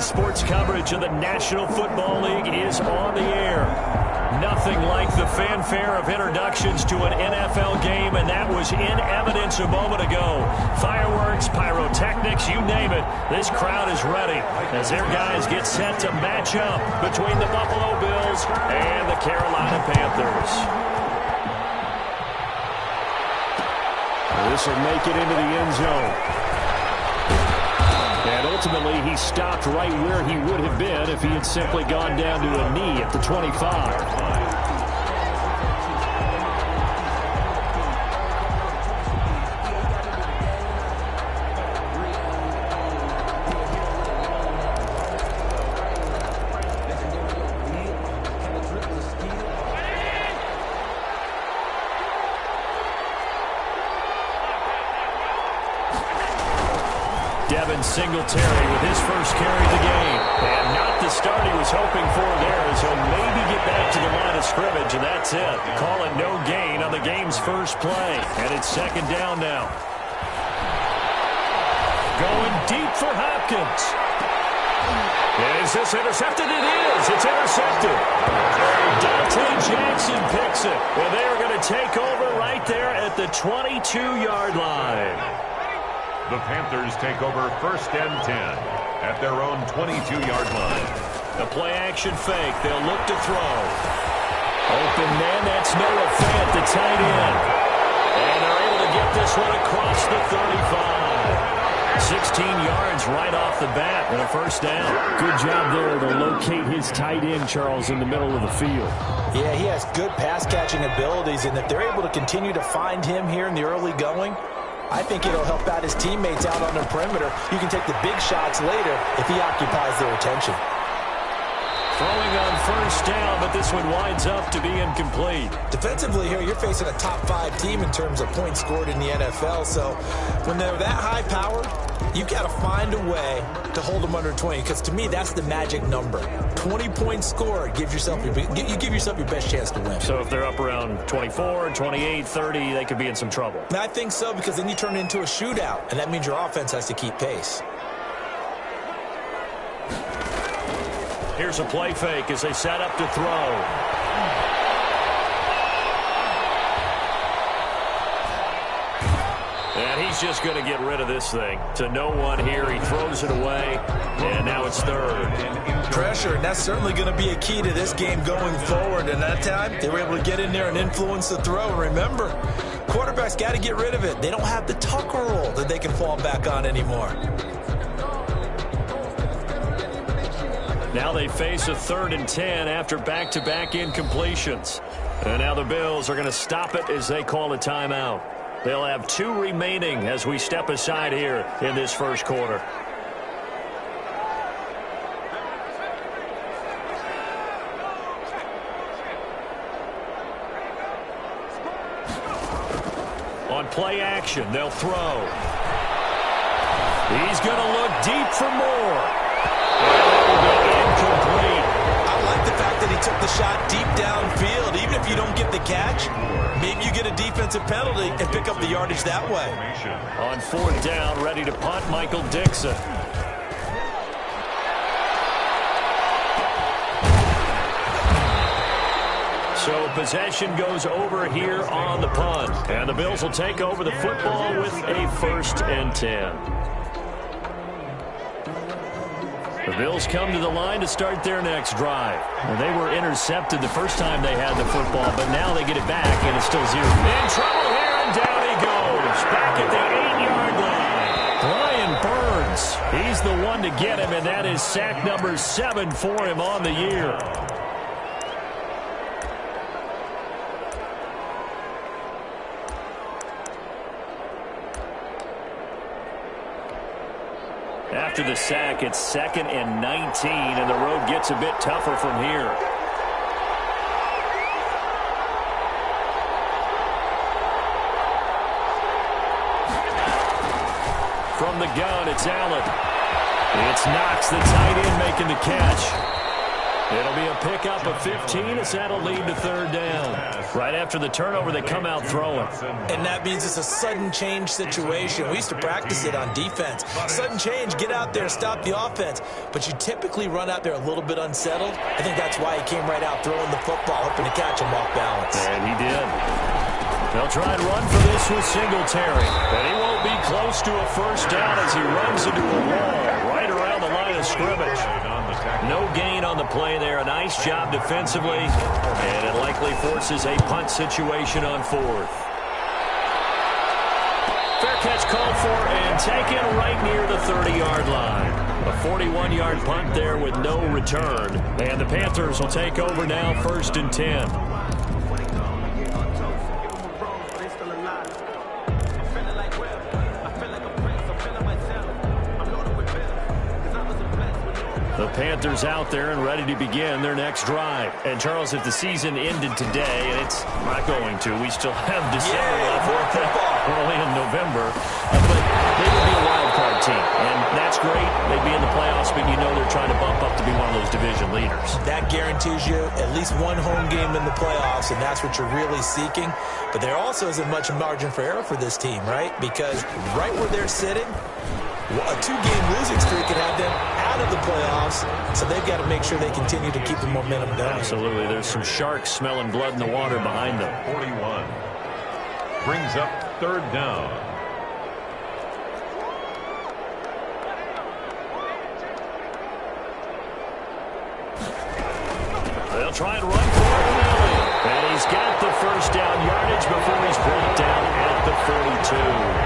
sports coverage of the National Football League is on the air. Nothing like the fanfare of introductions to an NFL game, and that was in evidence a moment ago. Fireworks, pyrotechnics, you name it. This crowd is ready as their guys get set to match up between the Buffalo Bills and the Carolina Panthers. This will make it into the end zone. And ultimately, he stopped right where he would have been if he had simply gone down to a knee at the 25. Singletary with his first carry of the game. And not the start he was hoping for there, as he'll maybe get back to the line of scrimmage, and that's it. Call it no gain on the game's first play. And it's second down now. Going deep for Hopkins. Is this intercepted? It is. It's intercepted. Dante Jackson picks it. And they're going to take over right there at the 22-yard line. The Panthers take over first and 10 at their own 22-yard line. The play-action fake. They'll look to throw. Open man, that's Noah Fant, the tight end. And they're able to get this one across the 35. 16 yards right off the bat and a first down. Good job there to locate his tight end, Charles, in the middle of the field. Yeah, he has good pass-catching abilities, and if they're able to continue to find him here in the early going, I think it'll help out his teammates out on the perimeter. You can take the big shots later if he occupies their attention. Throwing on first down, but this one winds up to be incomplete. Defensively here, you're facing a top-5 team in terms of points scored in the NFL. So when they're that high-powered, you got to find a way to hold them under 20. Because to me, that's the magic number. 20 points scored, you give yourself your best chance to win. So if they're up around 24, 28, 30, they could be in some trouble. I think so, because then you turn it into a shootout, and that means your offense has to keep pace. Here's a play fake as they set up to throw. And he's just going to get rid of this thing. To no one here. He throws it away, and now it's third. Pressure, and that's certainly going to be a key to this game going forward. And that time, they were able to get in there and influence the throw. And remember, quarterbacks got to get rid of it. They don't have the Tucker rule that they can fall back on anymore. Now they face a 3rd and 10 after back-to-back incompletions. And now the Bills are going to stop it as they call a timeout. They'll have 2 remaining as we step aside here in this first quarter. On play action, they'll throw. He's going to look deep for more. Incomplete. I like the fact that he took the shot deep downfield. Even if you don't get the catch, maybe you get a defensive penalty and pick up the yardage that way. On 4th down, ready to punt, Michael Dixon. So possession goes over here on the punt. And the Bills will take over the football with a 1st and 10. The Bills come to the line to start their next drive. And they were intercepted the first time they had the football, but now they get it back, and it's still 0. In trouble here, and down he goes. Back at the 8-yard line. Brian Burns, he's the one to get him, and that is sack number 7 for him on the year. After the sack, it's 2nd and 19, and the road gets a bit tougher from here. From the gun, it's Allen. It's Knox, the tight end, making the catch. It'll be a pickup of 15 as that'll lead to 3rd down. Right after the turnover, they come out throwing. And that means it's a sudden change situation. We used to practice it on defense. Sudden change, get out there, stop the offense. But you typically run out there a little bit unsettled. I think that's why he came right out throwing the football, hoping to catch him off balance. And he did. They'll try and run for this with Singletary. But he won't be close to a first down as he runs into a wall right around the line of scrimmage. No gain on the play there. A nice job defensively. And it likely forces a punt situation on fourth. Fair catch called for and taken right near the 30-yard line. A 41-yard punt there with no return. And the Panthers will take over now, 1st and 10. The Panthers out there and ready to begin their next drive. And, Charles, if the season ended today, and it's not going to, we still have December left, early in November, but they would be a wild card team. And that's great. They'd be in the playoffs, but you know they're trying to bump up to be one of those division leaders. That guarantees you at least one home game in the playoffs, and that's what you're really seeking. But there also isn't much margin for error for this team, right? Because right where they're sitting, a 2-game losing streak could have them out of the playoffs, so they've got to make sure they continue to keep the momentum going. Absolutely. There's some sharks smelling blood in the water behind them. 41. Brings up 3rd down. They'll try and run for it. And he's got the first down yardage before he's brought down at the 42.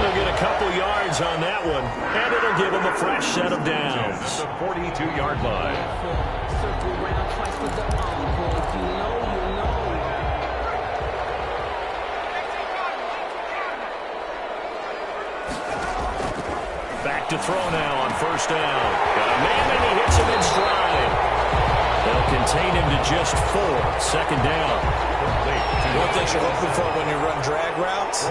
They'll get a couple yards on that one, and it'll give him a fresh set of downs. The 42-yard line. Back to throw now on 1st down. Got a man, and he hits him in stride. They'll contain him to just 4. 2nd down. One thing you're looking for when you run drag routes,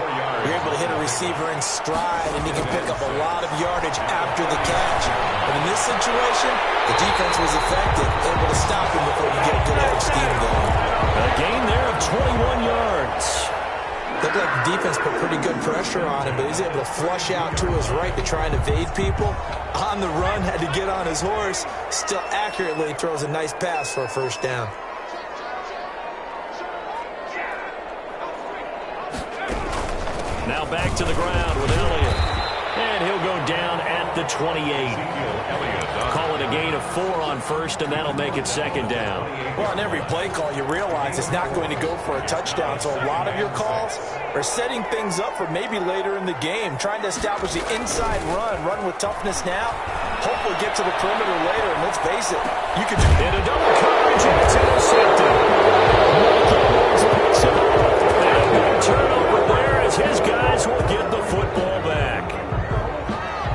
you're able to hit a receiver in stride, and he can pick up a lot of yardage after the catch. But in this situation, the defense was effective, able to stop him before you get a good edge scheme going. A gain there of 21 yards. Looked like the defense put pretty good pressure on him, but he's able to flush out to his right to try and evade people. On the run, had to get on his horse. Still accurately throws a nice pass for a 1st down. Now back to the ground with Elliott. And he'll go down at the 28. Call it a gain of 4 on 1st, and that'll make it 2nd down. Well, on every play call, you realize it's not going to go for a touchdown, so a lot of your calls are setting things up for maybe later in the game, trying to establish the inside run with toughness now, hopefully get to the perimeter later, and let's face it, you could just hit a double coverage, and it's intercepted. And a turnover there as his guys will get the football back.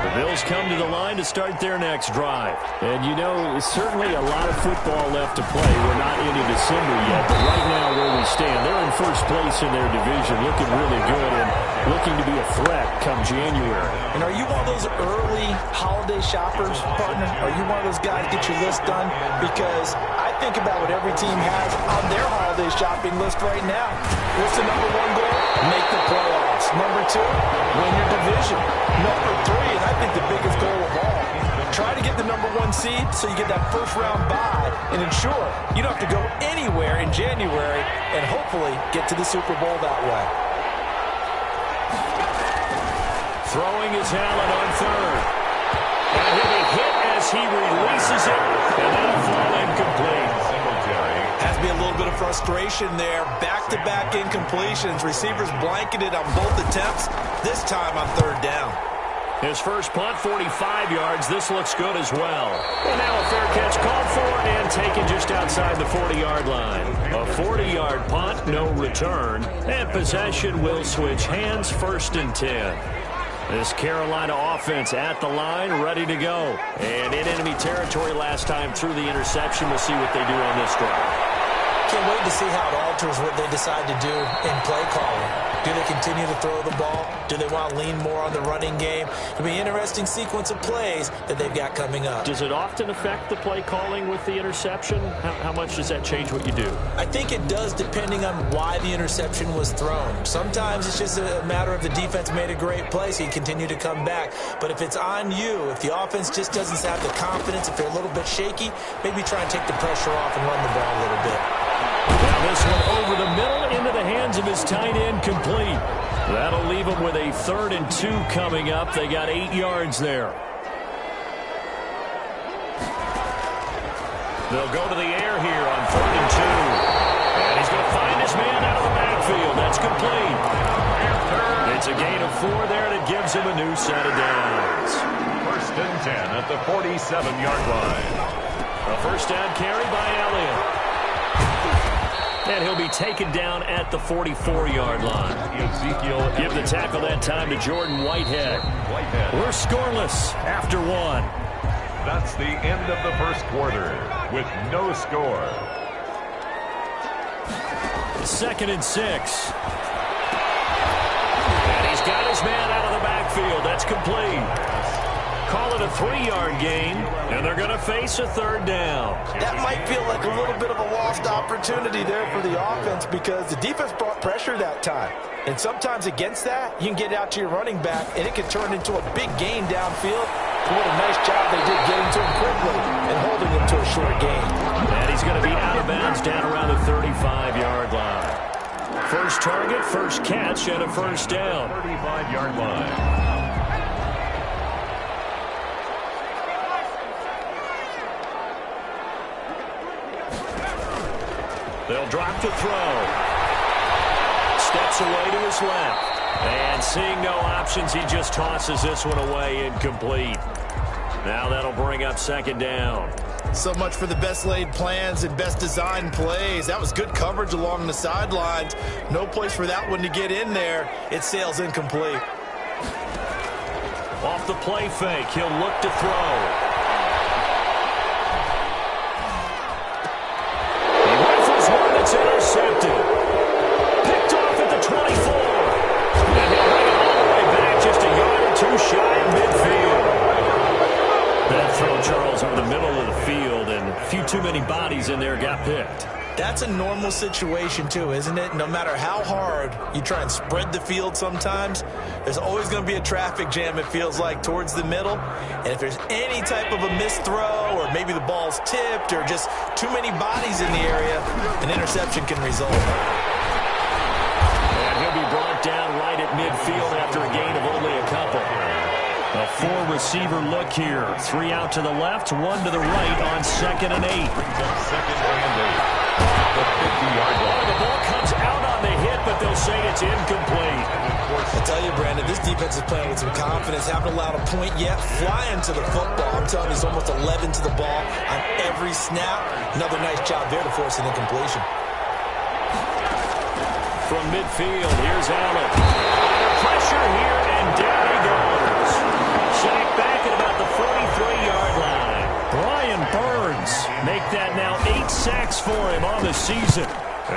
The Bills come to the line to start their next drive. And, you know, certainly a lot of football left to play. We're not into December yet, but right now where we stand, they're in 1st place in their division, looking really good and looking to be a threat come January. And are you one of those early holiday shoppers, partner? Are you one of those guys get your list done? Because I think about what every team has on their holiday shopping list right now. What's the number 1 goal? Make the playoffs. Number 2, win your division. Number 3, and I think the biggest goal of all, try to get the number 1 seed so you get that 1st round bye and ensure you don't have to go anywhere in January and hopefully get to the Super Bowl that way. Throwing is Allen on 3rd. And he'll be hit as he releases it, and that'll fall incomplete. Has to be a little bit of frustration there. Back-to-back incompletions. Receivers blanketed on both attempts, this time on 3rd down. His first punt, 45 yards. This looks good as well. And now a fair catch called for and taken just outside the 40-yard line. A 40-yard punt, no return. And possession will switch hands, 1st and 10. This Carolina offense at the line, ready to go. And in enemy territory last time through the interception. We'll see what they do on this drive. Can't wait to see how it alters what they decide to do in play calling. Do they continue to throw the ball? Do they want to lean more on the running game? It'll be an interesting sequence of plays that they've got coming up. Does it often affect the play calling with the interception? How much does that change what you do? I think it does, depending on why the interception was thrown. Sometimes it's just a matter of the defense made a great play, so you continue to come back. But if it's on you, if the offense just doesn't have the confidence, if they're a little bit shaky, maybe try and take the pressure off and run the ball a little bit. Now this one over the middle into the hands of his tight end, complete. That'll leave him with a 3rd and 2 coming up. They got 8 yards there. They'll go to the air here on 3rd and 2. And he's going to find his man out of the backfield. That's complete. It's a gain of 4 there, and it gives him a new set of downs. 1st and 10 at the 47-yard line. A first down carry by Elliott. And he'll be taken down at the 44-yard line. Give the tackle that time to Jordan Whitehead. We're scoreless after 1. That's the end of the first quarter with no score. 2nd and 6. And he's got his man out of the backfield. That's complete. Call it a 3-yard gain, and they're going to face a 3rd down. That might feel like a little bit of a lost opportunity there for the offense because the defense brought pressure that time. And sometimes against that, you can get out to your running back, and it can turn into a big gain downfield. What a nice job they did getting to him quickly and holding him to a short gain. And he's going to be out of bounds down around the 35-yard line. First target, first catch, and a first down. 35-yard line. They'll drop to throw. Steps away to his left. And seeing no options, he just tosses this one away, incomplete. Now that'll bring up 2nd down. So much for the best laid plans and best designed plays. That was good coverage along the sidelines. No place for that one to get in there. It sails incomplete. Off the play fake, he'll look to throw. It's intercepted. Picked off at the 24. And he'll bring it all the way back just a yard or 2 shy of midfield. That throw, Charles, over the middle of the field, and a few too many bodies in there got picked. That's a normal situation, too, isn't it? No matter how hard you try and spread the field sometimes, there's always going to be a traffic jam, it feels like, towards the middle. And if there's any type of a missed throw or maybe the ball's tipped or just too many bodies in the area, an interception can result. And he'll be brought down right at midfield after a gain of only a couple. A 4-receiver look here. 3 out to the left, 1 to the right on 2nd and 8. Brings up 2nd and 8. The 50-yard line. The ball comes out on the hit, but they'll say it's incomplete. I tell you, Brandon, this defense is playing with some confidence. Haven't allowed a point yet. Flying to the football. I'm telling you, it's almost 11 to the ball on every snap. Another nice job there to force an incompletion. From midfield, here's Allen. Under pressure here, and down he goes. Sacked back at about the 43-yard line. Brian Burns make that now 8 sacks for him on the season.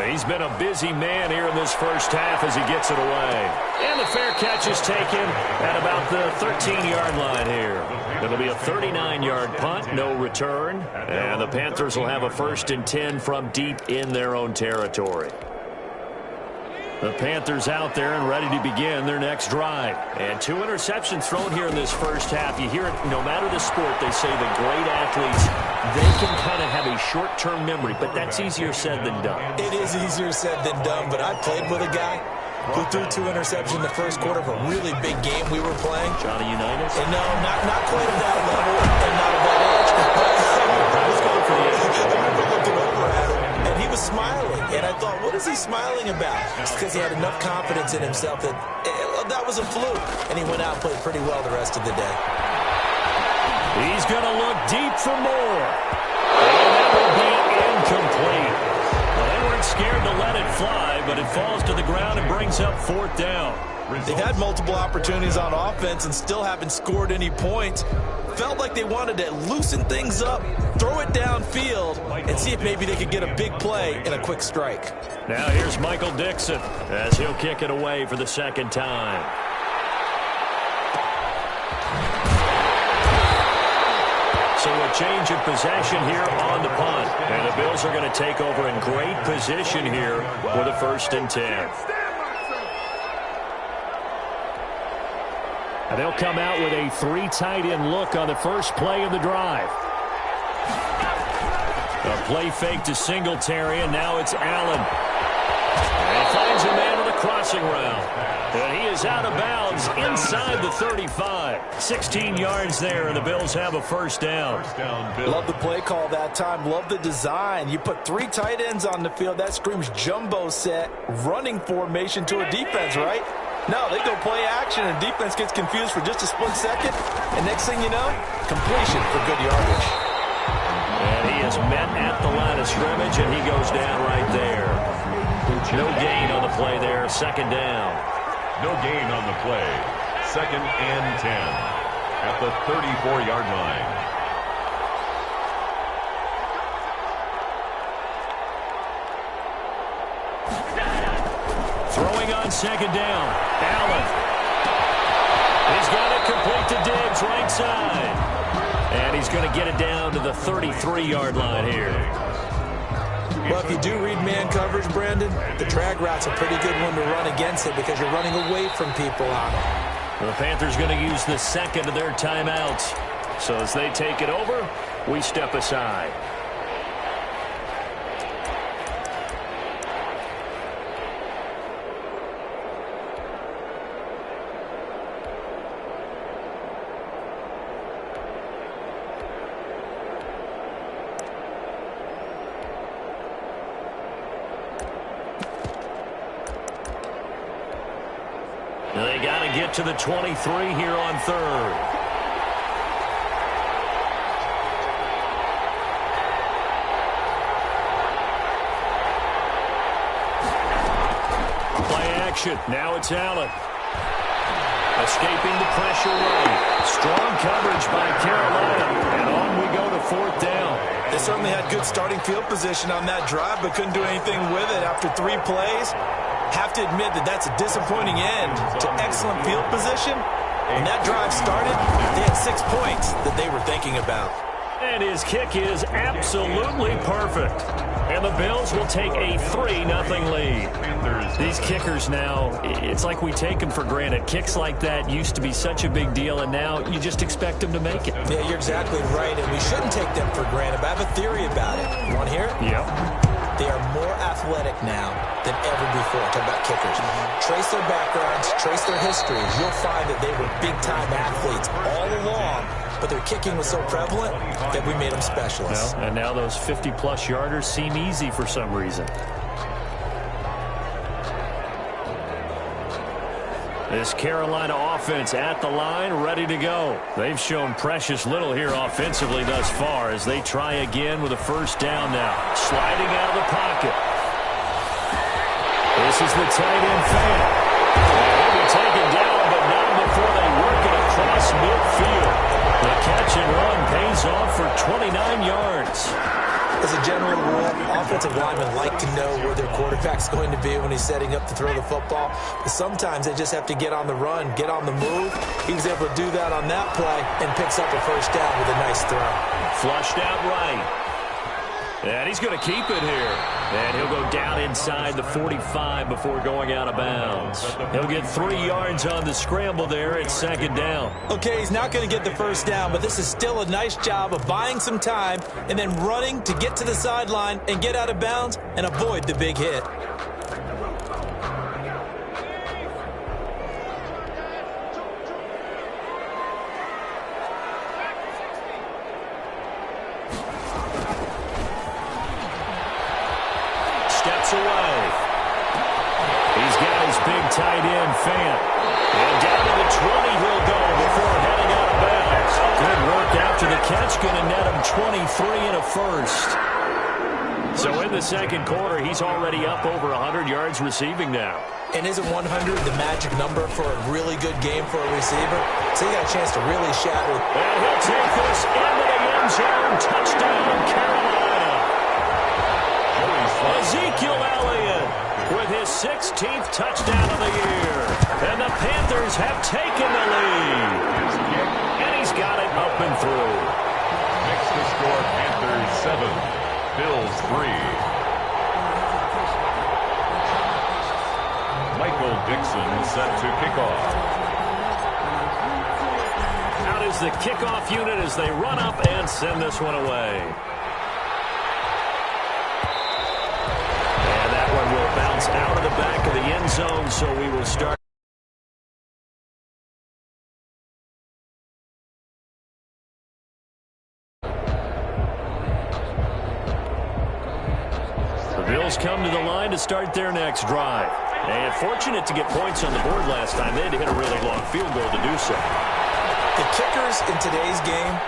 He's been a busy man here in this first half as he gets it away. And the fair catch is taken at about the 13-yard line here. It'll be a 39-yard punt, no return. And the Panthers will have a 1st and 10 from deep in their own territory. The Panthers out there and ready to begin their next drive. And 2 interceptions thrown here in this first half. You hear it, no matter the sport, they say the great athletes, they can kind of have a short-term memory, but that's easier said than done. It is easier said than done, but I played with a guy who threw 2 interceptions in the first quarter of a really big game we were playing. Johnny Unitas? And no, not quite at that level and not at that age. I was going for the edge. I remember looking over at him, and he was smiling. And I thought, what is he smiling about? It's because he had enough confidence in himself that that was a fluke. And he went out and played pretty well the rest of the day. He's going to look deep for more. And that will be incomplete. Well, they weren't scared to let it fly, but it falls to the ground and brings up 4th down. They've had multiple opportunities on offense and still haven't scored any points. Felt like they wanted to loosen things up, throw it downfield and see if maybe they could get a big play and a quick strike. Now here's Michael Dixon as he'll kick it away for the second time. So a change of possession here on the punt. And the Bills are going to take over in great position here with a 1st and 10. And they'll come out with a 3 tight end look on the first play of the drive. A play fake to Singletary, and now it's Allen. And he finds a man on the crossing route. And he is out of bounds inside the 35. 16 yards there, and the Bills have a 1st down. Love the play call that time. Love the design. You put 3 tight ends on the field. That screams jumbo set, running formation to a defense, right? No, they go play action, and defense gets confused for just a split second. And next thing you know, completion for good yardage. And he is met at the line of scrimmage, and he goes down right there. No gain on the play there. 2nd down. No gain on the play. 2nd and 10 at the 34-yard line. Throwing on 2nd down. Allen. He's got it complete to Diggs, right side. And he's going to get it down to the 33-yard line here. Well, if you do read man coverage, Brandon, the drag route's a pretty good one to run against it because you're running away from people on it. The Panthers going to use the 2nd of their timeouts. So as they take it over, we step aside. They got to get to the 23 here on 3rd. Play action. Now it's Allen. Escaping the pressure right. Strong coverage by Carolina. And on we go to 4th down. They certainly had good starting field position on that drive, but couldn't do anything with it after 3 plays. Have to admit that that's a disappointing end to excellent field position. When that drive started, they had 6 points that they were thinking about. And his kick is absolutely perfect. And the Bills will take a 3-0 lead. These kickers now, it's like we take them for granted. Kicks like that used to be such a big deal, and now you just expect them to make it. Yeah, you're exactly right, and we shouldn't take them for granted, but I have a theory about it. You want to hear it? Yep. They are more athletic now than ever before. Talk about kickers. Trace their backgrounds, trace their histories. You'll find that they were big-time athletes all along, but their kicking was so prevalent that we made them specialists. Well, and now those 50-plus yarders seem easy for some reason. This Carolina offense at the line, ready to go. They've shown precious little here offensively thus far as they try again with a 1st down now. Sliding out of the pocket. This is the tight end fan. He'll be taken down, but not before they work it across midfield. The catch and run pays off for 29 yards. As a general rule, offensive linemen like to know where their quarterback's going to be when he's setting up to throw the football. But sometimes they just have to get on the run, get on the move. He was able to do that on that play and picks up a 1st down with a nice throw. Flushed out right. And he's going to keep it here. And he'll go down inside the 45 before going out of bounds. He'll get 3 yards on the scramble there at 2nd down. Okay, he's not going to get the 1st down, but this is still a nice job of buying some time and then running to get to the sideline and get out of bounds and avoid the big hit. Steps away. He's got his big tight end, Fant. And down to the 20 he'll go before heading out of bounds. Good work after the catch. Going to net him 23 and a 1st. So in the 2nd quarter, he's already up over 100 yards receiving now. And isn't 100 the magic number for a really good game for a receiver? So he got a chance to really shatter. And he'll take this into the end end zone. Touchdown, Carolina. Ezekiel Elliott with his 16th touchdown of the year. And the Panthers have taken the lead. And he's got it up and through. Makes the score Panthers 7, Bills 3. Michael Dixon set to kick off. Out is the kickoff unit as they run up and send this one away. And that one will bounce out of the back of the end zone, so we will start. Come to the line to start their next drive. And fortunate to get points on the board last time. They had to hit a really long field goal to do so. The kickers in today's game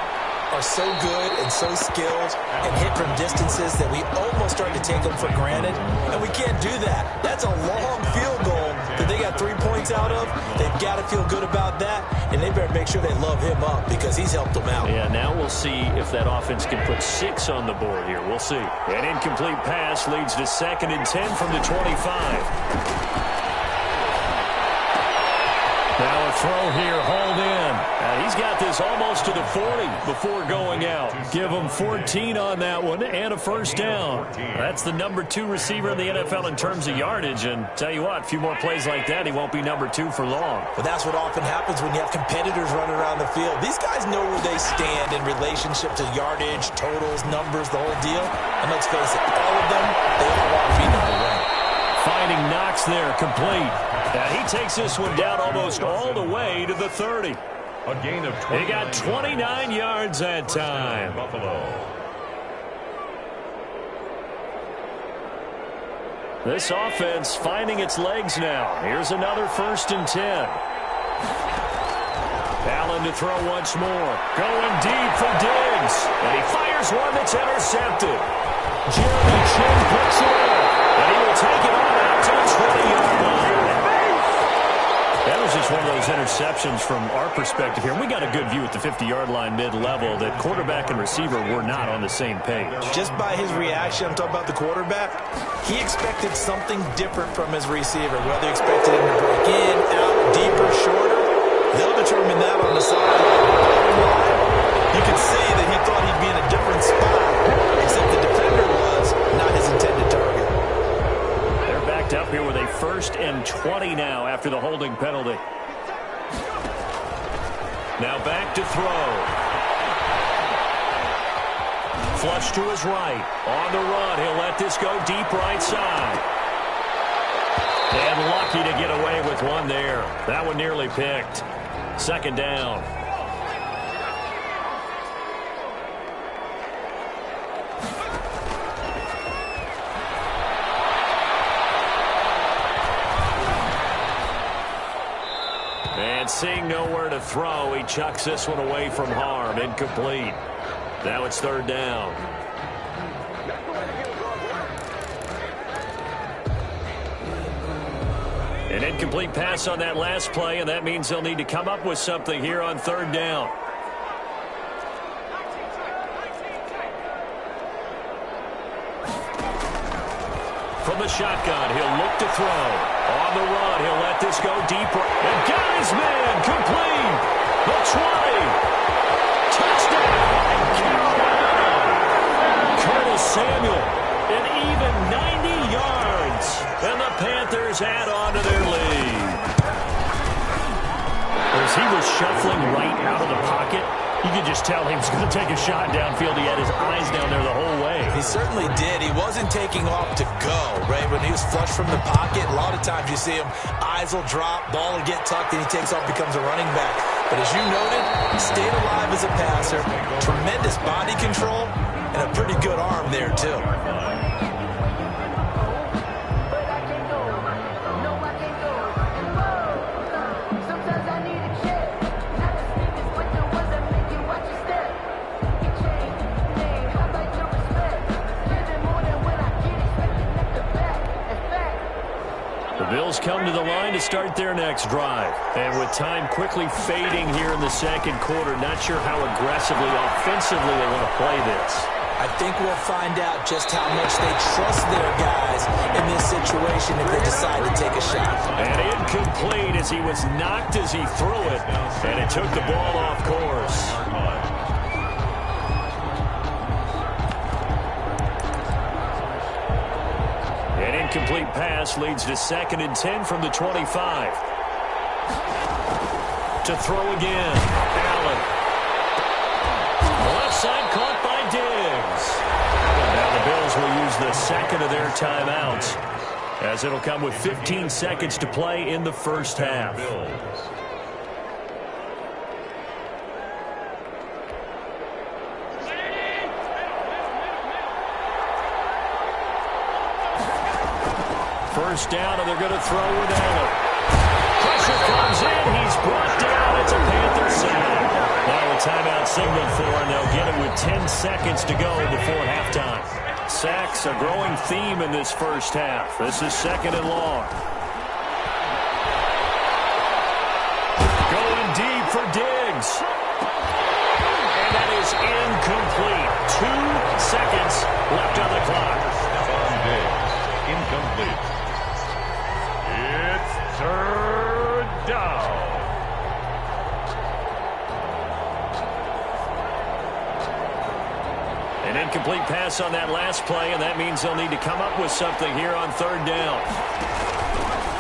are so good and so skilled and hit from distances that we almost start to take them for granted. And we can't do that. That's a long field goal that they got 3 points out of. They've got to feel good about that. And they better make sure they love him up because he's helped them out. Yeah, now we'll see if that offense can put 6 on the board here. We'll see. An incomplete pass leads to 2nd and 10 from the 25. Now a throw here, hauled in. He's got this almost to the 40 before going out. Give him 14 on that one and a first down. That's the number 2 receiver in the NFL in terms of yardage. And tell you what, a few more plays like that, he won't be number 2 for long. But that's what often happens when you have competitors running around the field. These guys know where they stand in relationship to yardage, totals, numbers, the whole deal. And let's face it, all of them, they all want to be number 1. Finding Knox there, complete. He takes this one down almost all the way to the 30. A gain of 20. He got 29 yards that time. Buffalo. This offense finding its legs now. Here's another 1st and 10. Allen to throw once more. Going deep for Diggs. And he fires one that's intercepted. Jeremy Chin picks it up. And he will take it on out to the 20-yard line. That was just one of those interceptions from our perspective here. We got a good view at the 50-yard line mid-level that quarterback and receiver were not on the same page. Just by his reaction, I'm talking about the quarterback, he expected something different from his receiver. Whether he expected him to break in, out, deeper, shorter, they'll determine that on the sideline. You can see that he thought he'd be in a different spot, except the defender was not his intended target. They're backed up here with a 1st and 20 now after the holding penalty. Now back to throw. Flush to his right. On the run. He'll let this go deep right side. And lucky to get away with one there. That one nearly picked. 2nd down. And seeing nowhere to throw, he chucks this one away from harm. Incomplete. Now it's 3rd down. An incomplete pass on that last play, and that means they'll need to come up with something here on 3rd down. From the shotgun, he'll look to throw. On the run, he'll let this go deeper. And got his man, complete. The 20. Touchdown, Carolina. Curtis Samuel, an even 90 yards. And the Panthers add on to their lead. As he was shuffling right out of the pocket, you could just tell he was going to take a shot downfield. He had his eyes down there the whole way. He certainly did. He wasn't taking off to go, right? When he was flushed from the pocket, a lot of times you see him, eyes will drop, ball will get tucked, and he takes off, becomes a running back. But as you noted, he stayed alive as a passer, tremendous body control, and a pretty good arm there, too. Bills come to the line to start their next drive. And with time quickly fading here in the second quarter, not sure how aggressively, offensively they want to play this. I think we'll find out just how much they trust their guys in this situation if they decide to take a shot. And incomplete as he was knocked as he threw it, and it took the ball off course. An incomplete pass leads to 2nd and 10 from the 25. To throw again, Allen. Left side caught by Diggs. Now the Bills will use the second of their timeouts, as it'll come with 15 seconds to play in the first half. First down, and they're going to throw with Allen. Pressure comes in. He's brought down. It's a Panther sack. Now a timeout signal for, and they'll get it with 10 seconds to go before halftime. Sacks, a growing theme in this first half. This is 2nd and long. Going deep for Diggs. And that is incomplete. 2 seconds left on the clock. Diggs, incomplete. It's 3rd down. An incomplete pass on that last play, and that means they'll need to come up with something here on 3rd down.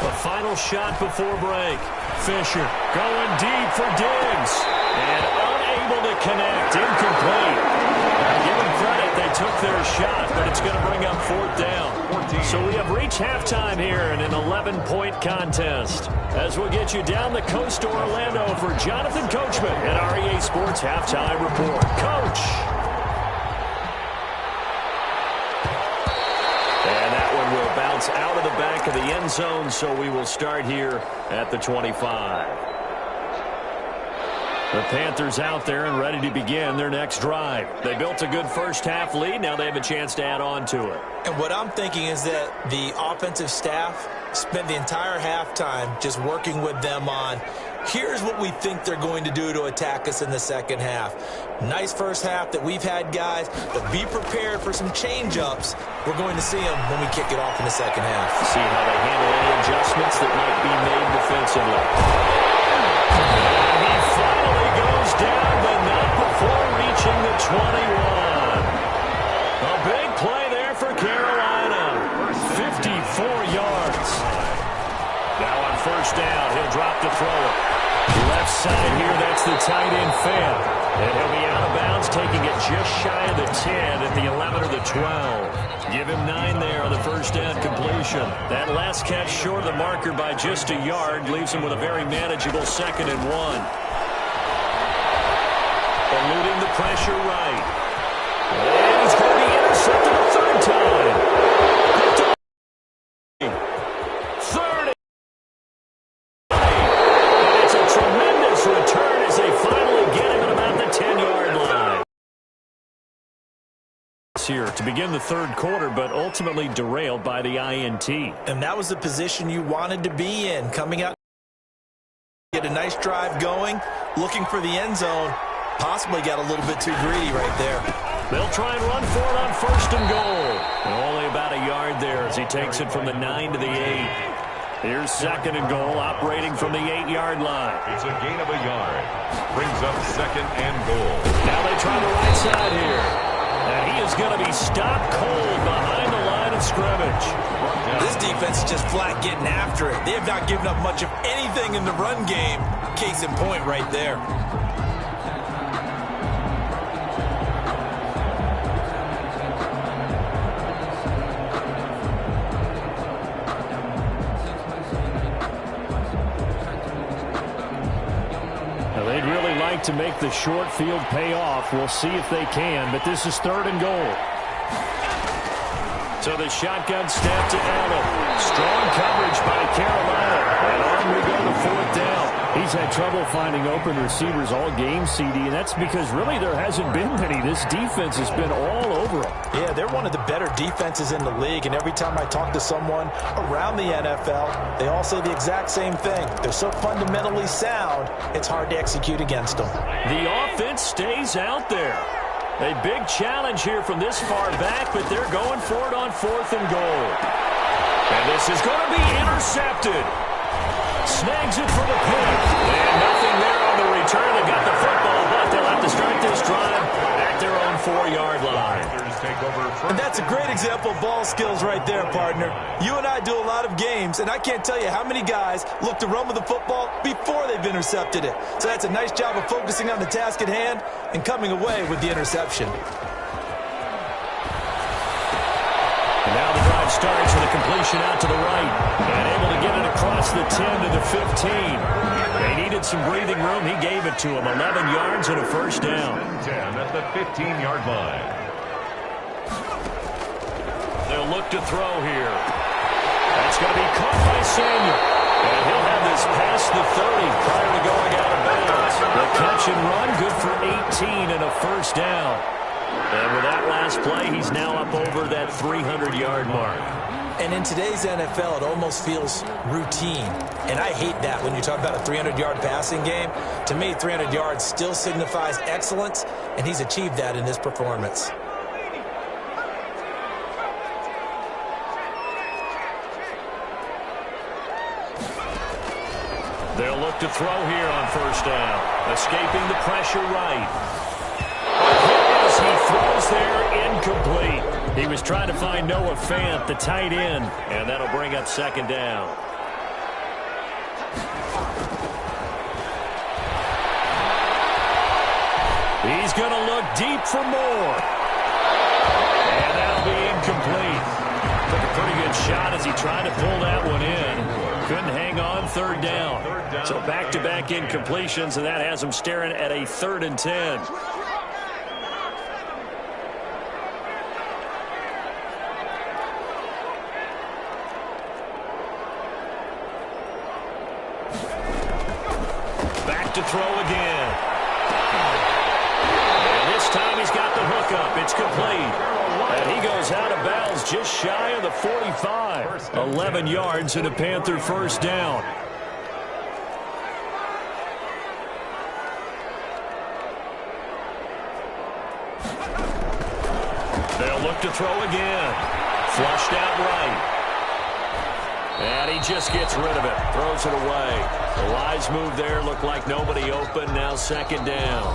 The final shot before break. Fisher going deep for Diggs. And unable to connect. Incomplete. Now, give them credit. They took their shot, but it's going to bring up 4th down. So we have reached halftime here in an 11-point contest. As we'll get you down the coast to Orlando for Jonathan Coachman at REA Sports Halftime Report. Coach. And that one will bounce out of the back of the end zone, so we will start here at the 25. The Panthers out there and ready to begin their next drive. They built a good first half lead. Now they have a chance to add on to it. And what I'm thinking is that the offensive staff spent the entire halftime just working with them on, here's what we think they're going to do to attack us in the second half. Nice first half that we've had, guys, but be prepared for some change-ups. We're going to see them when we kick it off in the second half. See how they handle any adjustments that might be made defensively. And he finally goes down, but not before reaching the 21. A big play there for Carolina. 54 yards. Now on first down, he'll drop to throw it. Left side here, that's the tight end Fant. And he'll be out of bounds, taking it just shy of the 10 at the 11 or the 12. Give him 9 there on the first down completion. That last catch short of the marker by just a yard leaves him with a very manageable 2nd and 1. Eluding the pressure right. And he's going to be intercepted a 3rd time. 3rd. And it's a tremendous return as they finally get him at about the 10-yard line. Here to begin the 3rd quarter, but ultimately derailed by the INT. And that was the position you wanted to be in. Coming out, get a nice drive going, looking for the end zone. Possibly got a little bit too greedy right there. They'll try and run for it on 1st and goal. And only about a yard there as he takes it from the 9 to the 8. Here's 2nd and goal, operating from the 8-yard line. It's a gain of a yard. Brings up 2nd and goal. Now they try the right side here. And he is going to be stopped cold behind the line of scrimmage. This defense is just flat getting after it. They have not given up much of anything in the run game. Case in point right there. They'd really like to make the short field pay off. We'll see if they can, but this is 3rd and goal. So the shotgun snap to Allen. Strong coverage by Carolina. And on we go to 4th down. He has had trouble finding open receivers all game, CD, and that's because really there hasn't been many. This defense has been all over them. Yeah, they're one of the better defenses in the league, and every time I talk to someone around the NFL, they all say the exact same thing. They're so fundamentally sound, it's hard to execute against them. The offense stays out there. A big challenge here from this far back, but they're going for it on 4th and goal. And this is going to be intercepted. Snags it for the pick. And nothing there on the return. They got the football, but they'll have to start this drive at their own 4-yard line. And that's a great example of ball skills right there, partner. You and I do a lot of games, and I can't tell you how many guys look to run with the football before they've intercepted it. So that's a nice job of focusing on the task at hand and coming away with the interception. And now the drive starts with a completion out to the right. And able to get it across the 10 to the 15. They needed some breathing room. He gave it to him. 11 yards and a first down. 10 at the 15-yard line. They'll look to throw here. That's going to be caught by Samuel. And he'll have this past the 30 prior to going out of bounds. The catch and run, good for 18 and a first down. And with that last play, he's now up over that 300-yard mark. And in today's NFL, it almost feels routine. And I hate that when you talk about a 300-yard passing game. To me, 300 yards still signifies excellence, and he's achieved that in this performance. They'll look to throw here on first down. Escaping the pressure right. As he throws there, incomplete. He was trying to find Noah Fant, the tight end, and that'll bring up second down. He's going to look deep for more. And that'll be incomplete. Took a pretty good shot as he tried to pull that one in. Couldn't hang on, third down. So back-to-back incompletions, and that has him staring at a 3rd and 10. Back to throw again. And this time he's got the hook up. It's complete. And he goes out of bounds just shy of the 45. 11 yards and a Panther first down. They'll look to throw again. Flushed out right. And he just gets rid of it. Throws it away. The wise move there. Looked like nobody open. Now second down.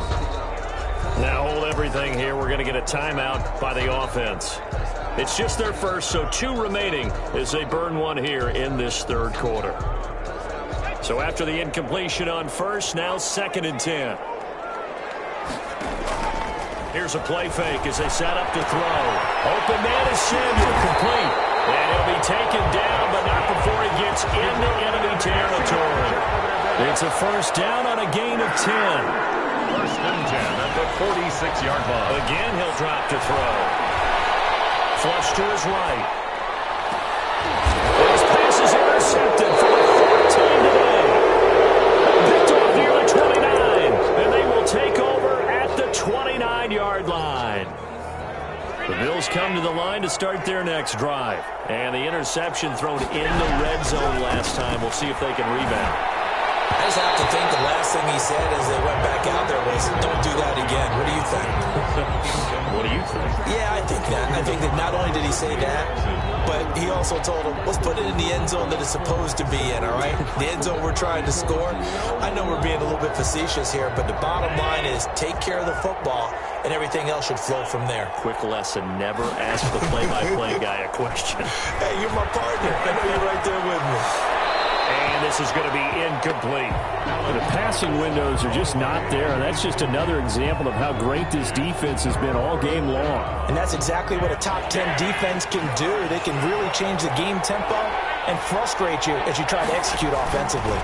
Now hold everything here. We're going to get a timeout by the offense. It's just their first, so 2 remaining as they burn one here in this 3rd quarter. So after the incompletion on first, now 2nd and 10. Here's a play fake as they set up to throw. Open man is Samuel, complete. And he'll be taken down, but not before he gets into enemy territory. It's a first down on a gain of 10. 1st and 10 at the 46-yard line. Again, he'll drop to throw. Flush to his right. His pass is intercepted for the 14 today. Picked off near the 29. And they will take over at the 29-yard line. The Bills come to the line to start their next drive. And the interception thrown in the red zone last time. We'll see if they can rebound. I just have to think the last thing he said as they went back out there was, don't do that again. What do you think? What do you think? Yeah, I think that. I think that not only did he say that, but he also told him, let's put it in the end zone that it's supposed to be in, all right? The end zone we're trying to score. I know we're being a little bit facetious here, but the bottom line is take care of the football, and everything else should flow from there. Quick lesson, never ask the play-by-play guy a question. Hey, you're my partner. I know you're right there with me. And this is going to be incomplete. The passing windows are just not there. That's just another example of how great this defense has been all game long. And that's exactly what a top 10 defense can do. They can really change the game tempo and frustrate you as you try to execute offensively.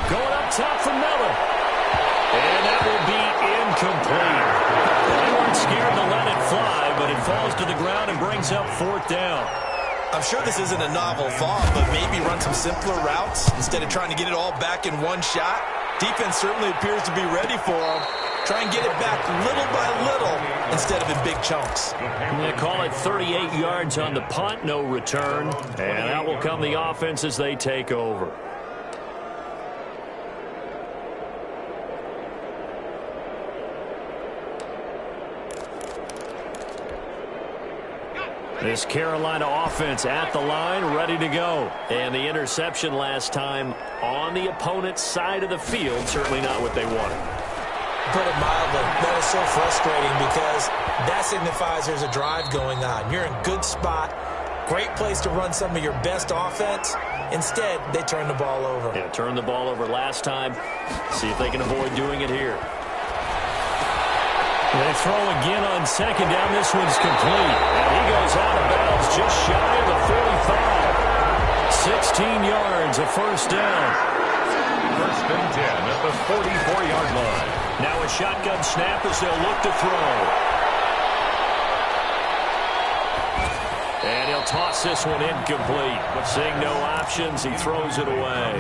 Going up top for Miller. And that will be incomplete. They weren't scared to let it fly, but it falls to the ground and brings up 4th down. I'm sure this isn't a novel thought, but maybe run some simpler routes instead of trying to get it all back in one shot. Defense certainly appears to be ready for him. Try and get it back little by little instead of in big chunks. They call it 38 yards on the punt, no return. And out will come the offense as they take over. This Carolina offense at the line, ready to go. And the interception last time on the opponent's side of the field, certainly not what they wanted. Put it mildly, that is so frustrating because that signifies there's a drive going on. You're in good spot, great place to run some of your best offense. Instead, they turn the ball over. Yeah, turned the ball over last time. See if they can avoid doing it here. They throw again on second down. This one's complete. And he goes out of bounds just shy of the 45. 16 yards, a first down. First and 10 at the 44-yard line. Now a shotgun snap as they'll look to throw. And he'll toss this one incomplete. Seeing no options, he throws it away.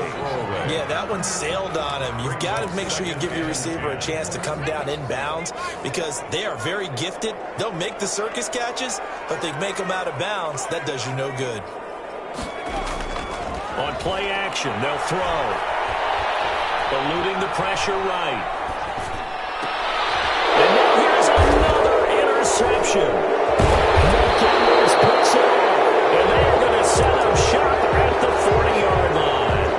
Yeah, that one sailed on him. You've got to make sure you give your receiver a chance to come down inbounds because they are very gifted. They'll make the circus catches, but they make them out of bounds. That does you no good. On play action, they'll throw. Eluding the pressure right. And now here's another interception. Cameras picks it up, and they're going to set up shop at the 40-yard line.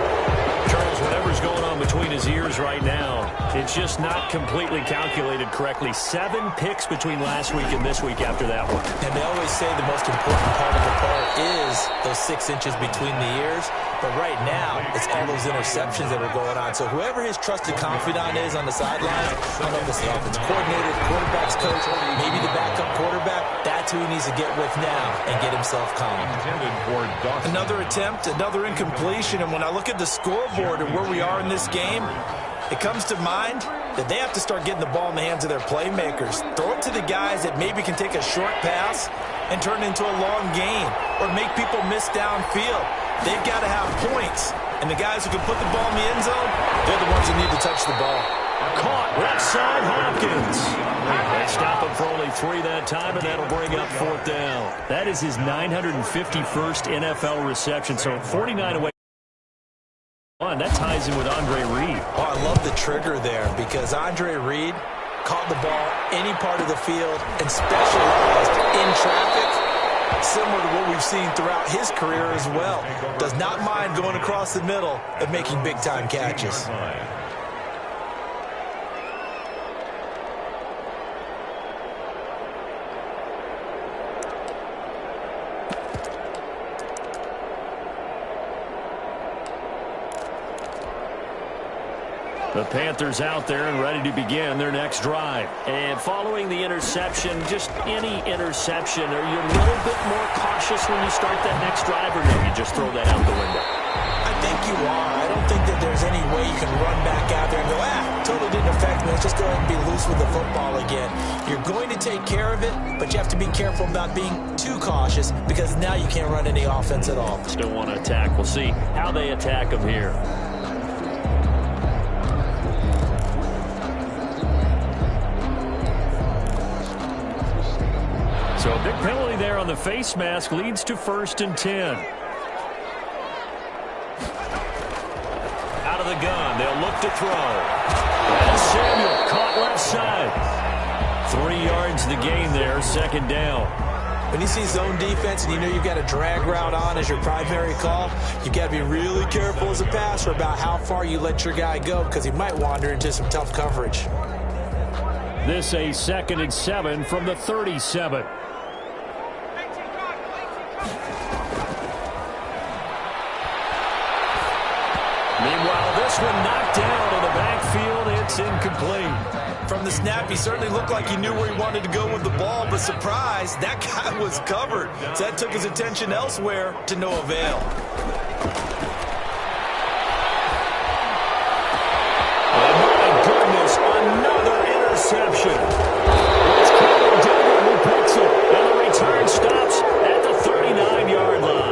Charles, whatever's going on between his ears right now, it's just not completely calculated correctly. 7 picks between last week and this week after that one. And they always say the most important part of the part is those 6 inches between the ears. But right now, it's all those interceptions that are going on. So whoever his trusted confidant is on the sidelines, I don't know if it's the offense coordinator, the quarterback's coach, maybe the backup quarterback, that's who he needs to get with now and get himself calm. Another attempt, another incompletion. And when I look at the scoreboard and where we are in this game, it comes to mind that they have to start getting the ball in the hands of their playmakers. Throw it to the guys that maybe can take a short pass and turn it into a long gain or make people miss downfield. They've got to have points. And the guys who can put the ball in the end zone, they're the ones who need to touch the ball. Caught left side Hopkins. They stop him for only 3 that time, and that'll bring up 4th down. That is his 951st NFL reception, so 49 away. That ties him with Andre Reed. Oh, I love the trigger there because Andre Reed caught the ball any part of the field and specialized in traffic, similar to what we've seen throughout his career as well. Does not mind going across the middle and making big-time catches. The Panthers out there and ready to begin their next drive. And following the interception, just any interception, are you a little bit more cautious when you start that next drive, or do you just throw that out the window? I think you are. I don't think that there's any way you can run back out there and go, totally didn't affect me. Let's just go ahead and be loose with the football again. You're going to take care of it, but you have to be careful about being too cautious because now you can't run any offense at all. Still want to attack. We'll see how they attack them here. So a big penalty there on the face mask leads to 1st and 10. Out of the gun, they'll look to throw. And Samuel caught left side. 3 yards the gain there, 2nd down. When you see zone defense and you know you've got a drag route on as your primary call, you've got to be really careful as a passer about how far you let your guy go because he might wander into some tough coverage. This a 2nd and 7 from the 37. Meanwhile, this one knocked down in the backfield. It's incomplete. From the snap, he certainly looked like he knew where he wanted to go with the ball, but surprise, that guy was covered. So that took his attention elsewhere to no avail. Oh, my goodness, another interception. It's Cameron Duggan who picks it, and the return stops at the 39-yard line.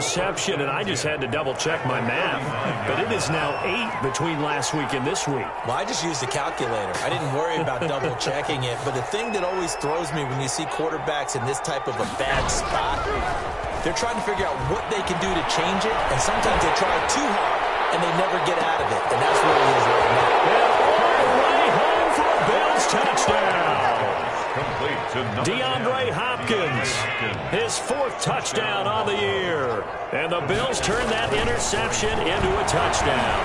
interception, and I just had to double-check my math. But it is now 8 between last week and this week. Well, I just used a calculator. I didn't worry about double-checking it. But the thing that always throws me when you see quarterbacks in this type of a bad spot, they're trying to figure out what they can do to change it, and sometimes they try too hard, and they never get out of it. And that's where he is right now. And all the way home for a Bills touchdown. DeAndre Hopkins, his 4th touchdown on the year. And the Bills turn that interception into a touchdown.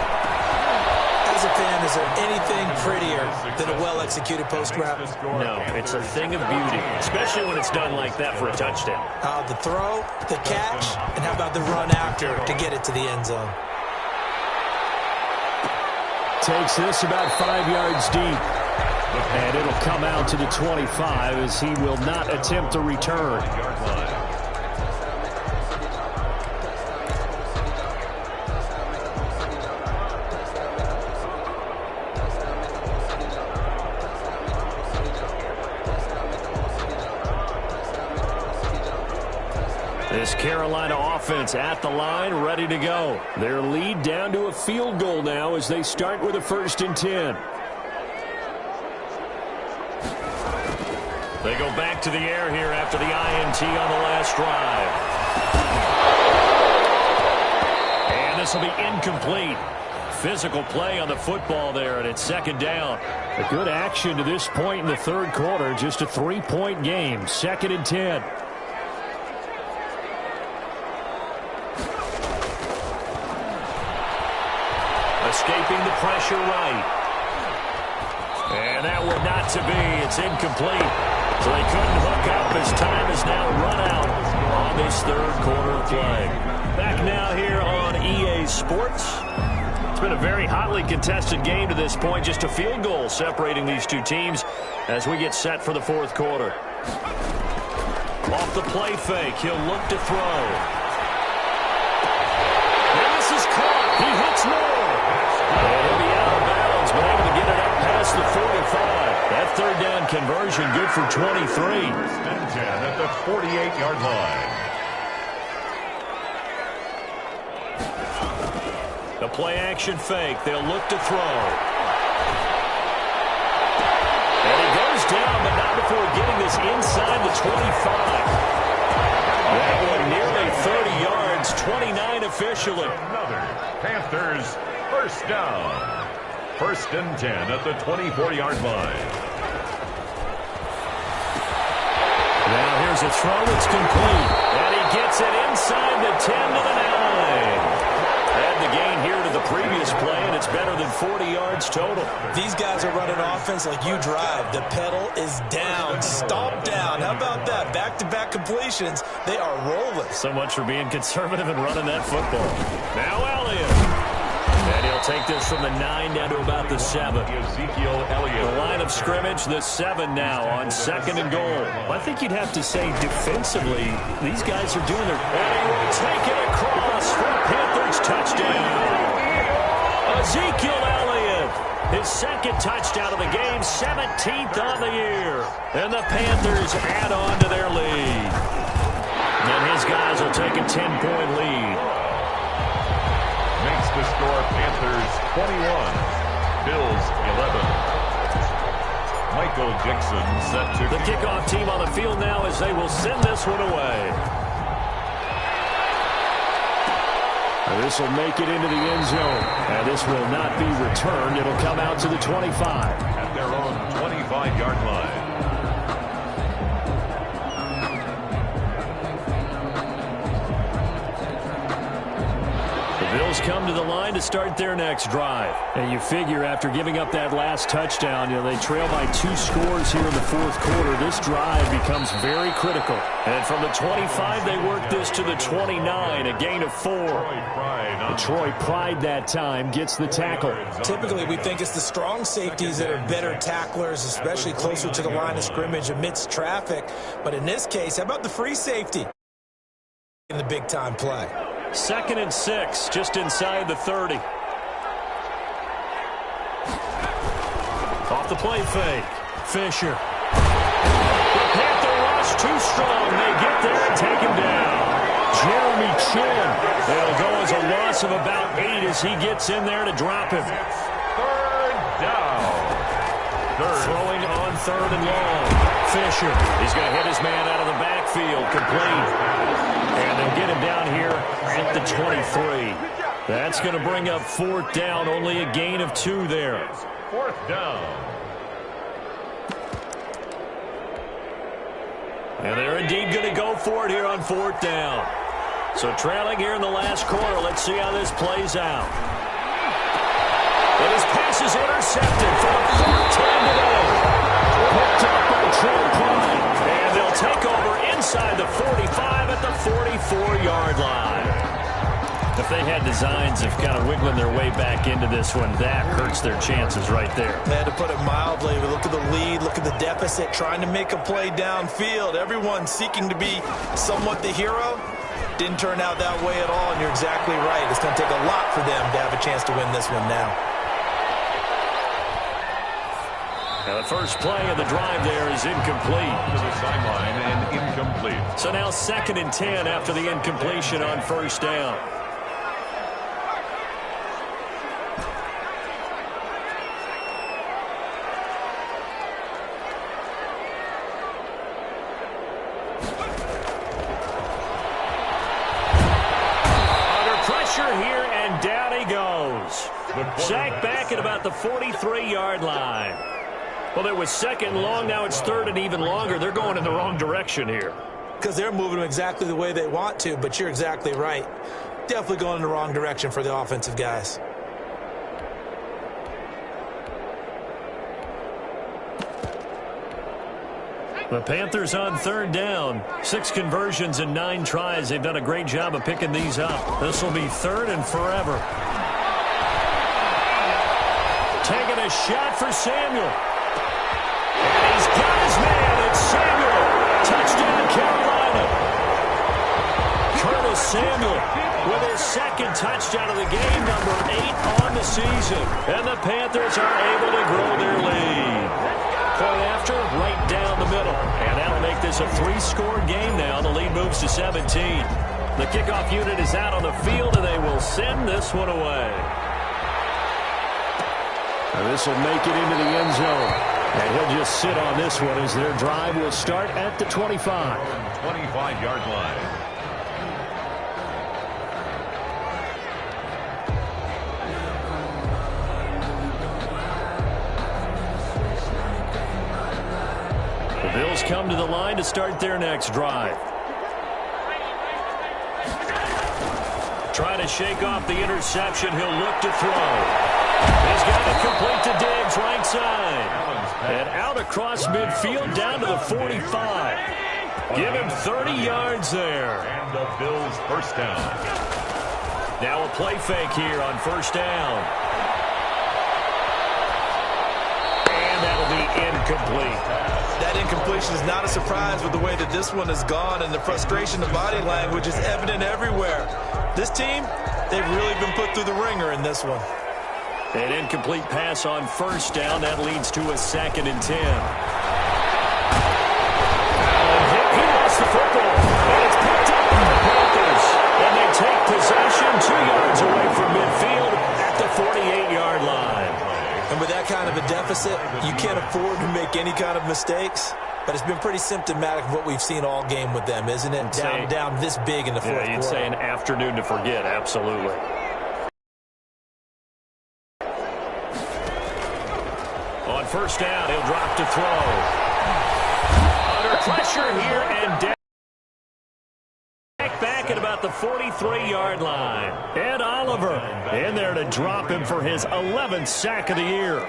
As a fan, is there anything prettier than a well-executed post-route? No, it's a thing of beauty, especially when it's done like that for a touchdown. The throw, the catch, and how about the run after to get it to the end zone? Takes this about 5 yards deep. And it'll come out to the 25 as he will not attempt a return. This Carolina offense at the line, ready to go. Their lead down to a field goal now as they start with a 1st and 10. They go back to the air here after the INT on the last drive. And this will be incomplete. Physical play on the football there, and it's 2nd down. A good action to this point in the 3rd quarter. Just a 3-point game. 2nd and 10. Escaping the pressure right. And that one not to be. It's incomplete. So they couldn't hook up as time is now run out on this 3rd quarter play. Back now here on EA Sports. It's been a very hotly contested game to this point. Just a field goal separating these two teams as we get set for the 4th quarter. Off the play fake, he'll look to throw. And this is caught. He hits Moore. And he'll be out of bounds, but able to get it up past the 45. That 3rd down conversion good for 23. 1st and 10 at the 48-yard line. The play action fake. They'll look to throw. And he goes down, but not before getting this inside the 25. That one nearly 30 yards, 29 officially. Another Panthers 1st down. 1st and 10 at the 24-yard line. Now here's a throw. It's complete. And he gets it inside the 10 to the 9. Had the gain here to the previous play, and it's better than 40 yards total. These guys are running offense like you drive. The pedal is down, stomp down. How about that? Back-to-back completions. They are rolling. So much for being conservative and running that football. Now Elliott. And he'll take this from the 9 down to about the 7. Ezekiel Elliott. The line of scrimmage, the 7 now on 2nd and goal. I think you'd have to say defensively, these guys are doing their... And he will take it across for a Panthers touchdown. Ezekiel Elliott, his 2nd touchdown of the game, 17th on the year. And the Panthers add on to their lead. And his guys will take a 10-point lead. Makes the score Panthers 21, Bills 11. Michael Dixon set to... The kickoff team on the field now as they will send this one away. This will make it into the end zone. And this will not be returned. It'll come out to the 25. At their own 25-yard line. Bills come to the line to start their next drive. And you figure after giving up that last touchdown, they trail by 2 scores here in the 4th quarter. This drive becomes very critical. And from the 25, they work this to the 29, a gain of 4. Troy Pride that time gets the tackle. Typically, we think it's the strong safeties that are better tacklers, especially closer to the line of scrimmage amidst traffic. But in this case, how about the free safety in the big-time play? 2nd and 6, just inside the 30. Off the play fake. Fisher. The Panther rush too strong. They get there and take him down. Jeremy Chin loss of about 8 as he gets in there to drop him. Third down. Throwing on 3rd and long. Fisher, he's going to hit his man out of the backfield, complete. And they'll get him down here at the 23. That's going to bring up 4th down, only a gain of 2 there. 4th down. And they're indeed going to go for it here on 4th down. So trailing here in the last quarter, let's see how this plays out. And his pass is intercepted for the 4th time today. Picked up by Trey Prime. And they'll take over inside the 45 at the 44-yard line. If they had designs of kind of wiggling their way back into this one, that hurts their chances right there. They had to put it mildly. Look at the lead, look at the deficit, trying to make a play downfield. Everyone seeking to be somewhat the hero. Didn't turn out that way at all, and you're exactly right. It's going to take a lot for them to have a chance to win this one now. Now the first play of the drive there is incomplete. To the sideline and incomplete. So now 2nd and 10 after the incompletion on 1st down. Here, and down he goes. Sacked back at about the 43-yard line. Well, it was 2nd and long. Now it's 3rd and even longer. They're going in the wrong direction here. Because they're moving them exactly the way they want to, but you're exactly right. Definitely going in the wrong direction for the offensive guys. The Panthers on 3rd down. 6 conversions and 9 tries. They've done a great job of picking these up. This will be 3rd and forever. Taking a shot for Samuel. And he's got his man. It's Samuel. Touchdown, Carolina. Curtis Samuel with his 2nd touchdown of the game, number 8 on the season. And the Panthers are able to grow their lead. Point after, right down the middle. And that'll make this a 3-score game now. The lead moves to 17. The kickoff unit is out on the field, and they will send this one away. And this will make it into the end zone. And he'll just sit on this one as their drive will start at the 25. 25-yard line. Bills come to the line to start their next drive. Try to shake off the interception. He'll look to throw. He's got it complete to Diggs, right side. And out across midfield down to the 45. Give him 30 yards there. And the Bills' 1st down. Now a play fake here on 1st down. And that'll be incomplete. That incompletion is not a surprise with the way that this one has gone, and the frustration, the body language is evident everywhere. This team, they've really been put through the ringer in this one. An incomplete pass on 1st down. That leads to a 2nd and 10. He lost the football, and it's picked up by the Panthers. And they take possession 2 yards away from midfield at the 48-yard line. And with that kind of a deficit, you can't afford to make any kind of mistakes. But it's been pretty symptomatic of what we've seen all game with them, isn't it? Down this big in the 4th quarter. Yeah, you'd say an afternoon to forget, absolutely. On 1st down, he'll drop to throw. Under pressure here, and back at about the 43-yard line. Ed Oliver in there to drop him for his 11th sack of the year.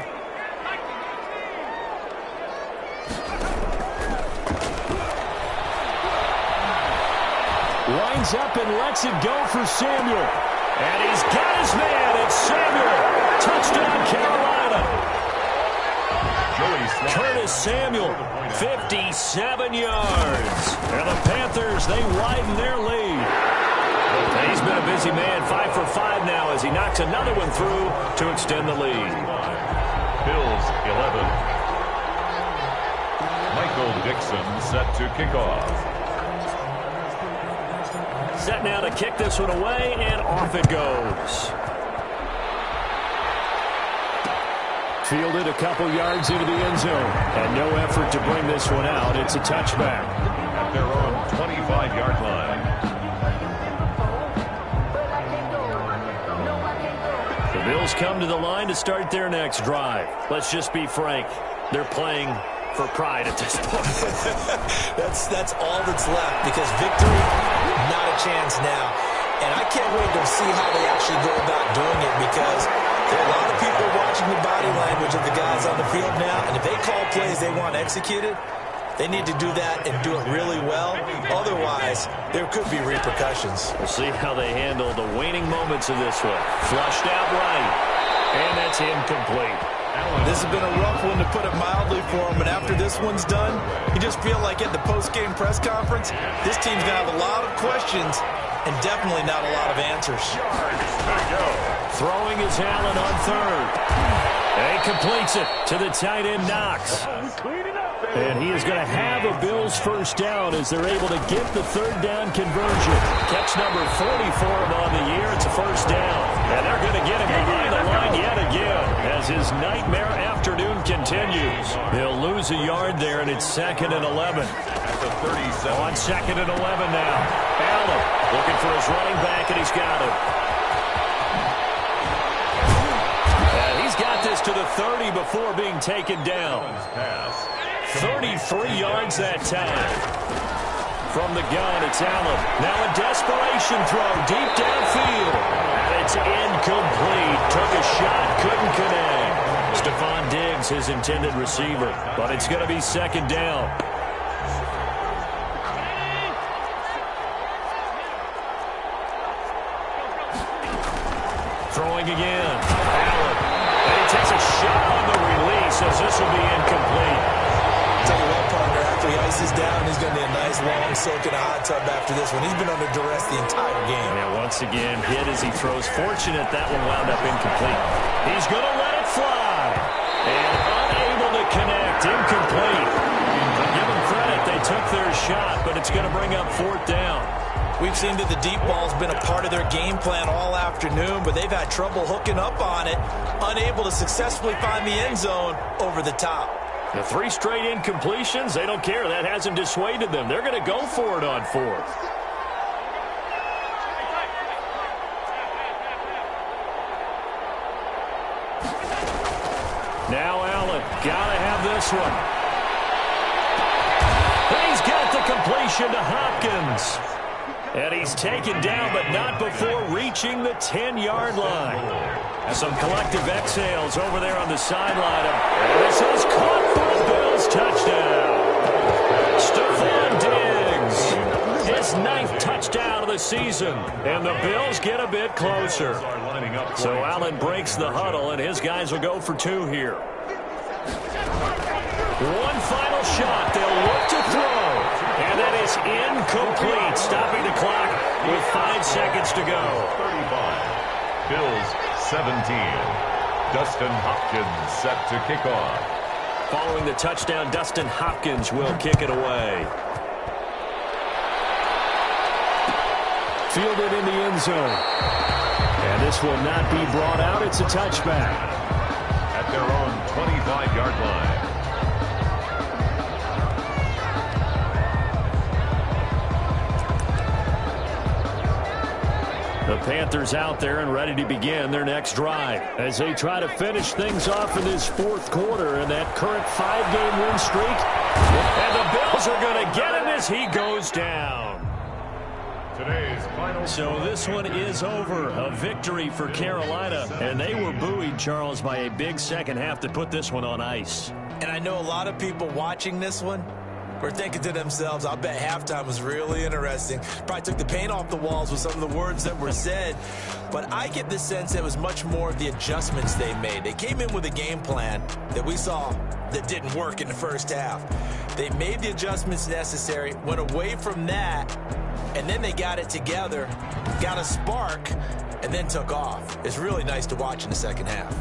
Lines up and lets it go for Samuel. And he's got his man. It's Samuel. Touchdown, Carolina. Curtis Samuel, 57 yards. And the Panthers, they widen their lead. And he's been a busy man, 5 for 5 now as he knocks another one through to extend the lead. Bills 11. Michael Dixon set to kick off. Set now to kick this one away, and off it goes. Fielded a couple yards into the end zone, and no effort to bring this one out. It's a touchback. At their own 25-yard line. The Bills come to the line to start their next drive. Let's just be frank. They're playing for pride at this point. That's all that's left, because victory, not a chance now. And I can't wait to see how they actually go about doing it, because there are a lot of people watching the body language of the guys on the field now, and if they call plays they want executed, they need to do that and do it really well. Otherwise, there could be repercussions. We'll see how they handle the waning moments of this one. Flushed out right, and that's incomplete. This has been a rough one, to put it mildly, for him, and after this one's done, you just feel like at the post-game press conference, this team's going to have a lot of questions and definitely not a lot of answers. Throwing is Allen on third. And he completes it to the tight end, Knox. And he is going to have a Bills first down as they're able to get the third down conversion. Catch number 40 for him on the year. It's a first down. And they're going to get him behind the line yet again as his nightmare afternoon continues. They'll lose a yard there, and it's 2nd and 11. At the 37. On 2nd and 11 now. Allen looking for his running back, and he's got him. And he's got this to the 30 before being taken down. 33 yards that time. From the gun, it's Allen. Now a desperation throw deep downfield. And it's incomplete. Took a shot, couldn't connect. Stephon Diggs, his intended receiver. But it's going to be 2nd down. Throwing again. Allen. And he takes a shot on the release as this will be incomplete. Tell you what, partner, after he ices down, he's going to need a nice long soak in a hot tub after this one. He's been under duress the entire game. And once again, hit as he throws. Fortunate that one wound up incomplete. He's going to let it fly. And unable to connect. Incomplete. Give them credit. They took their shot, but it's going to bring up 4th down. We've seen that the deep ball's been a part of their game plan all afternoon, but they've had trouble hooking up on it, unable to successfully find the end zone over the top. The 3 straight incompletions, they don't care. That hasn't dissuaded them. They're going to go for it on 4th. Now Allen, got to have this one. He's got the completion to Hopkins. And he's taken down, but not before reaching the 10-yard line. Some collective exhales over there on the sideline. And this is caught for a Bills touchdown. Stephon Diggs, his 9th touchdown of the season. And the Bills get a bit closer. So Allen breaks the huddle, and his guys will go for 2 here. One final shot. They'll look to throw. And that is incomplete. Stopping the clock with 5 seconds to go. 35. Bills 17. Dustin Hopkins set to kick off. Following the touchdown, Dustin Hopkins will kick it away. Fielded in the end zone. And this will not be brought out. It's a touchback. At their own 25-yard line. The Panthers out there and ready to begin their next drive as they try to finish things off in this 4th quarter in that current 5-game win streak. And the Bills are going to get him as he goes down. Today's final. So this one is over. A victory for Carolina. And they were buoyed, Charles, by a big second half to put this one on ice. And I know a lot of people watching this one were thinking to themselves, I'll bet halftime was really interesting. Probably took the paint off the walls with some of the words that were said. But I get the sense that it was much more of the adjustments they made. They came in with a game plan that we saw that didn't work in the first half. They made the adjustments necessary, went away from that, and then they got it together, got a spark, and then took off. It's really nice to watch in the second half.